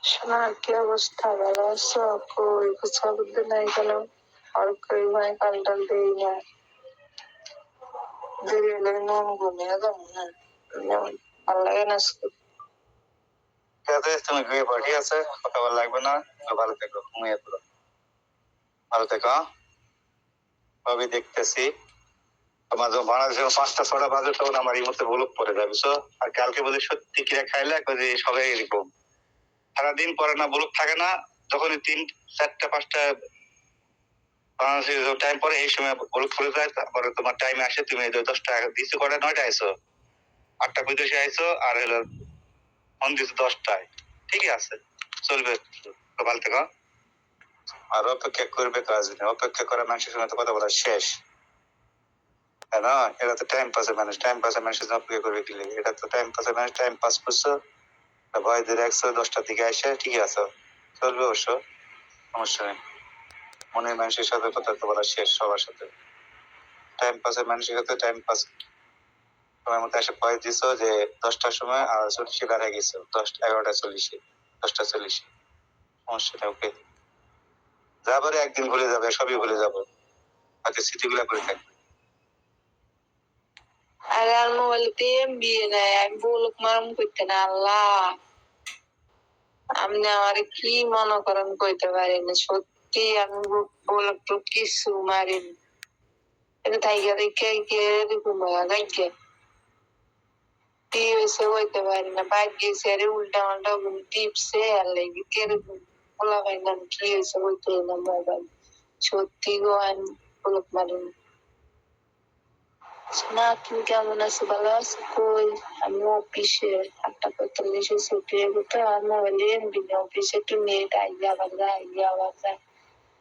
শোনা, কি অবস্থা? ভালো আছো? কই কোথাও বুদ্ধি নাই কেন? আর কই ভাই কালটাল দেই না, দেরি হলে মন ঘুমিয়ে যাবো না, ভালো লাগে না আজকে। তুমি ঘুমিয়ে পড়ো, ঠিক আছে? কথা বলা লাগবে না, ভালো থেকো, ঘুমিয়ে পড়ো, ভালো থেকো। ভাবি দেখতেছি তোমার যখন বাংলাদেশে 5টা 6টা বাজে তখন আমার এই মুহূর্তে ভুলুক পড়ে যাবে, বুঝছো? আর কালকে বলি সত্যি কিরা খাইলে সবাই এরকম সারাদিন পরে না, ভুলুক থাকে না। যখনই 3, 4, 5টা বাংলাদেশে টাইম পরে এই সময় ভুলুক পড়ে যায়, তারপরে তোমার টাইমে আসে, তুমি 10টা দিচ্ছ করে 9টা আইসো, 8টা 35 আইসো, আর হলো ফোন দিচ্ছ 10টায়। ঠিকই আছে, চলবে, ভালো থেকো। আর অপেক্ষা করবে কাজ নেই, অপেক্ষা করা মানুষের সঙ্গে তো কথা বলা শেষ, তাই না? এটা তো টাইম পাসে মানুষ, টাইম পাসে মানুষের জন্য অপেক্ষা করবে কি লাগে? এটা তো টাইম পাসে মানুষ টাইম পাস করছো, ভয় ধরে রাখছো, 10টার দিকে আসে, ঠিকই আছে, চলবে অবশ্য, সমস্যা নেই। মনের মানুষের সাথে কথা বলা শেষ সবার সাথে। টাইম পাসে মানুষের সাথে টাইম পাস সময় মতো এসে ভয় দিছো যে 10টার সময় আর 40 বেড়ে গেছো, 11টা 40, 10টা 40, সমস্যা নেই, ওকে। যাবারে একদিন ভুলে যাবে, সবই ভুলে যাবো, হয়তো স্মৃতিগুলা করে থাকবে। আরে আর মোবাইলতে এমবি নাই, আমি বলুক মারম করতে না, আল্লাহ আপনি আমার কি মনে করেন কইতে পারেন? সত্যি আমি বলুক তো কিছু মারিনি, এটা থাইকা দেখে কে এরকম গাইকে কি হয়েছে কইতে পারি না, বাইক গেছে আরে উল্টা পাল্টা টিপসে আর লেগে কিরকম বলা হয় না, কি হয়েছে কইতে না মোবাইল। সত্যি গো আমি বলুক মারিনি। না, তুমি কেমন আছো? ভালো আছো? কই আমি অফিসে 8টা 45 ছুটি হয়ে গেছে, আর মোবাইলে এমবি নেই, অফিসে একটু নেট আইয়া আবার যায়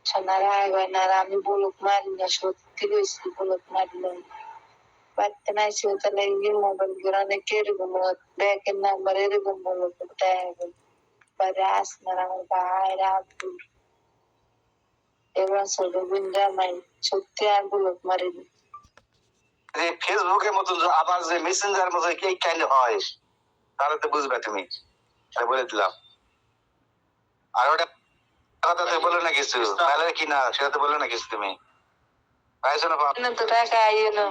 সোনারা আইবার না, আর আমি বলুক মারি না, সত্যি কইছি বলুক মারি না। বাড়িতে না এসে তাহলে এই মোবাইল গুলো অনেক এরকম ব্যাগের নাম্বার এরকম বলুক দেয়, বাইরে আসনার আমার ভাইরা আব্দুল এবার ছোট বোন জামাই, সত্যি আর বলুক মারি না। ফেসবুকের মতো আবার যে মেসেঞ্জার মতো এই কাইন্ড হয়, তাহলে তো বুঝবে তুমি, বলে দিলাম। আর ওটা কথা তো বলে না কিছু, তাহলে কি না সেটা তো বলে না কিছু তুমি, পাইছো না তো টাকা আইয়ে না।